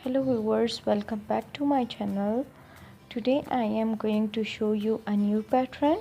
Hello viewers, welcome back to my channel. Today I am going to show you a new pattern.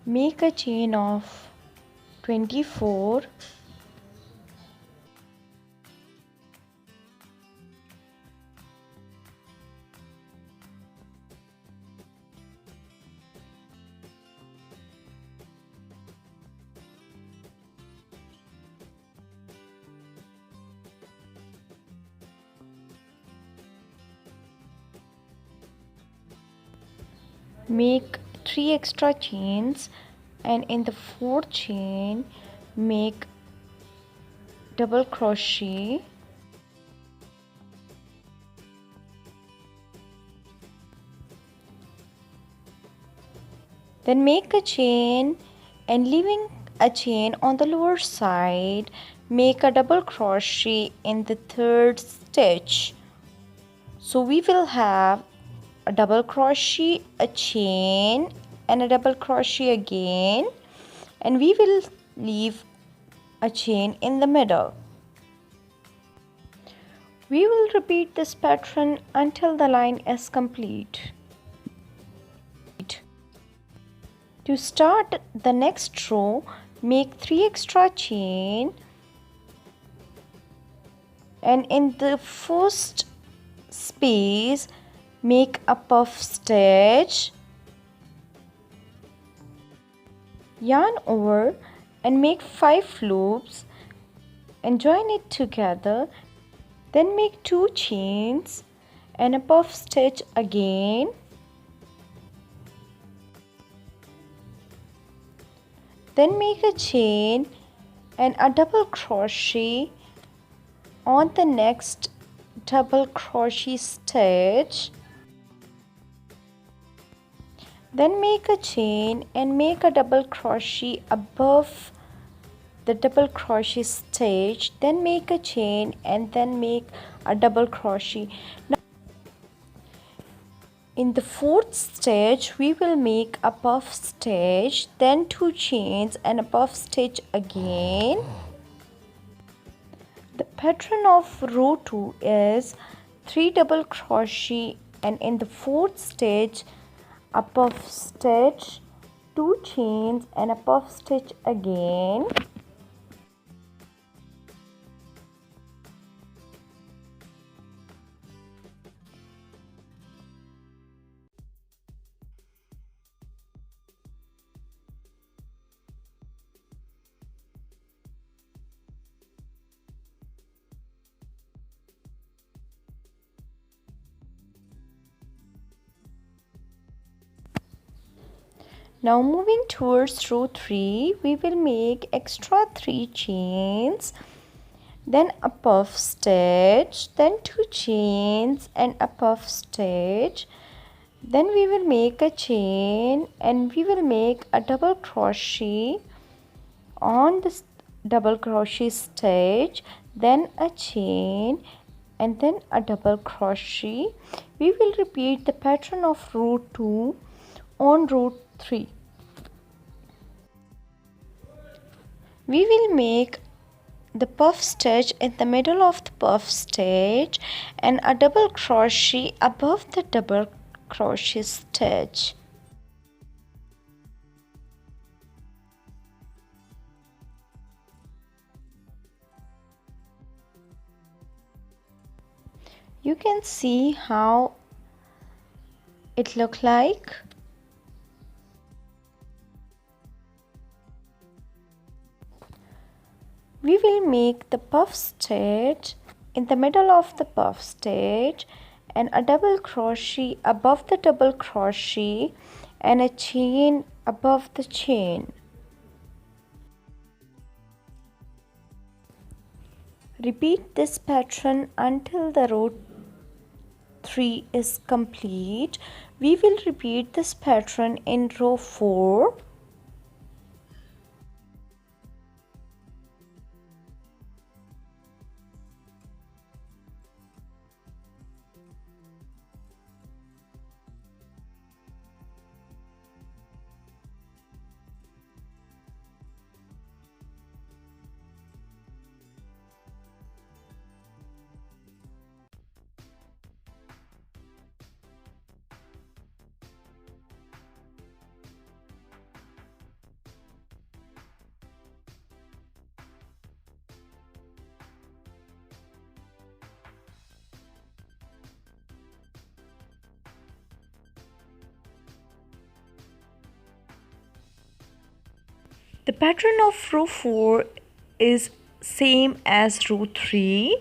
Make a chain of 24. Make 3 extra chains, and in the fourth chain make double crochet. Then make a chain, and leaving a chain on the lower side, make a double crochet in the third stitch. So we will have a double crochet, a chain, and a double crochet again, and we will leave a chain in the middle. We will repeat this pattern until the line is complete. To start the next row, make 3 extra chain, and in the first space make a puff stitch, yarn over and make 5 loops and join it together. Then make 2 chains and a puff stitch again. Then make a chain and a double crochet on the next double crochet stitch. Then make a chain and make a double crochet above the double crochet stitch. Then make a chain and then make a double crochet. Now, in the fourth stitch we will make a puff stitch, then 2 chains and a puff stitch again. The pattern of row 2 is 3 double crochet, and in the fourth stitch a puff stitch, 2 chains and a puff stitch again. Now moving towards row 3, we will make extra 3 chains, then a puff stitch, then 2 chains and a puff stitch. Then we will make a chain and we will make a double crochet on this double crochet stitch, then a chain and then a double crochet. We will repeat the pattern of row 2 on row 3. We will make the puff stitch in the middle of the puff stitch and a double crochet above the double crochet stitch. You can see how it looks like. We will make the puff stitch in the middle of the puff stitch and a double crochet above the double crochet and a chain above the chain. Repeat this pattern until the row 3 is complete. We will repeat this pattern in row 4. The pattern of row 4 is same as row 3.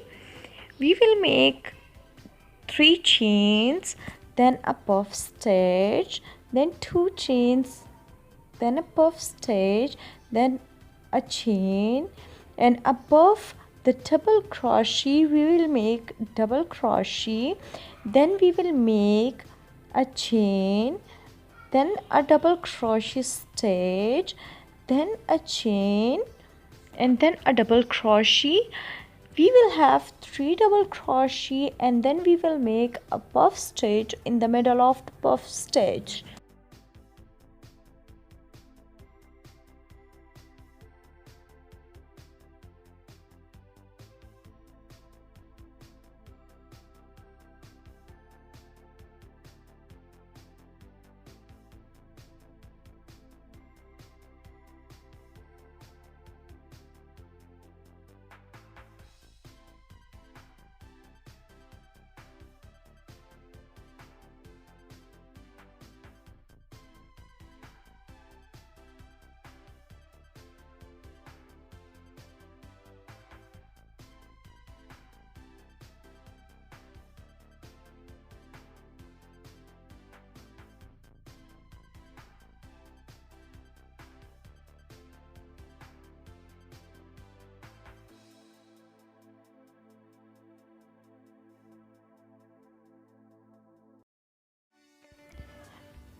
We will make 3 chains, then a puff stitch, then 2 chains, then a puff stitch, then a chain, and above the double crochet we will make double crochet, then we will make a chain, then a double crochet stitch, then a chain, and then a double crochet. We will have 3 double crochet, and then we will make a puff stitch in the middle of the puff stitch.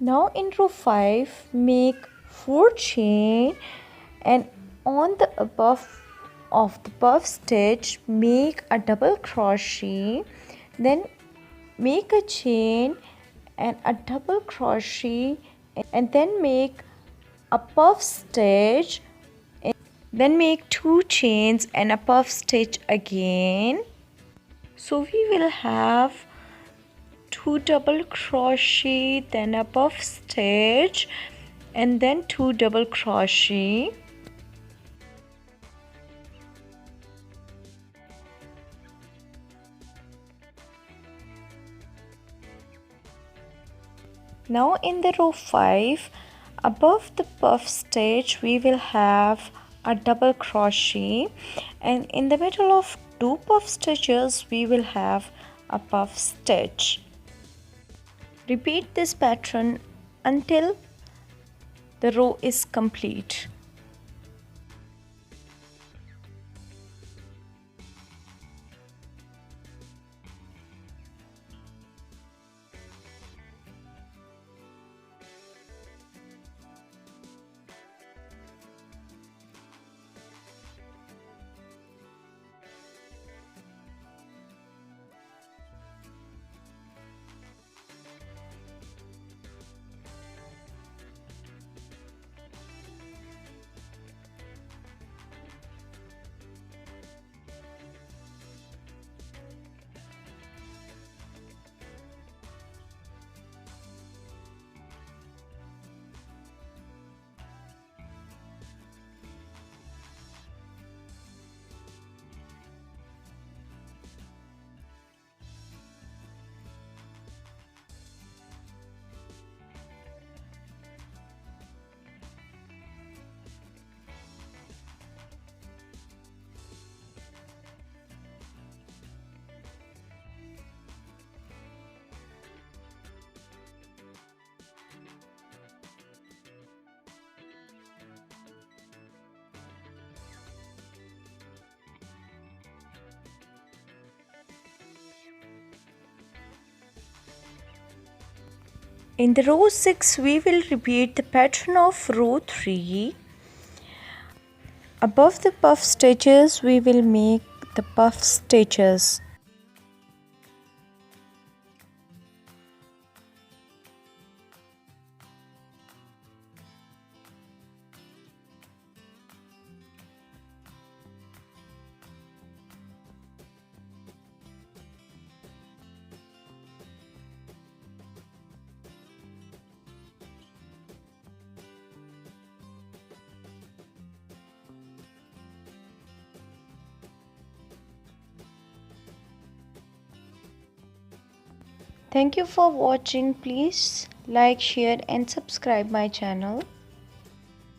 Now in row 5 make 4 chain, and on the above of the puff stitch make a double crochet, then make a chain and a double crochet, and then make a puff stitch, then make 2 chains and a puff stitch again. So we will have 2 double crochet, then a puff stitch, and then 2 double crochet. Now in the row 5, above the puff stitch we will have a double crochet, and in the middle of 2 puff stitches we will have a puff stitch. Repeat this pattern until the row is complete. In the row 6 we will repeat the pattern of row 3. Above the puff stitches we will make the puff stitches. Thank you for watching. Please like, share and subscribe my channel.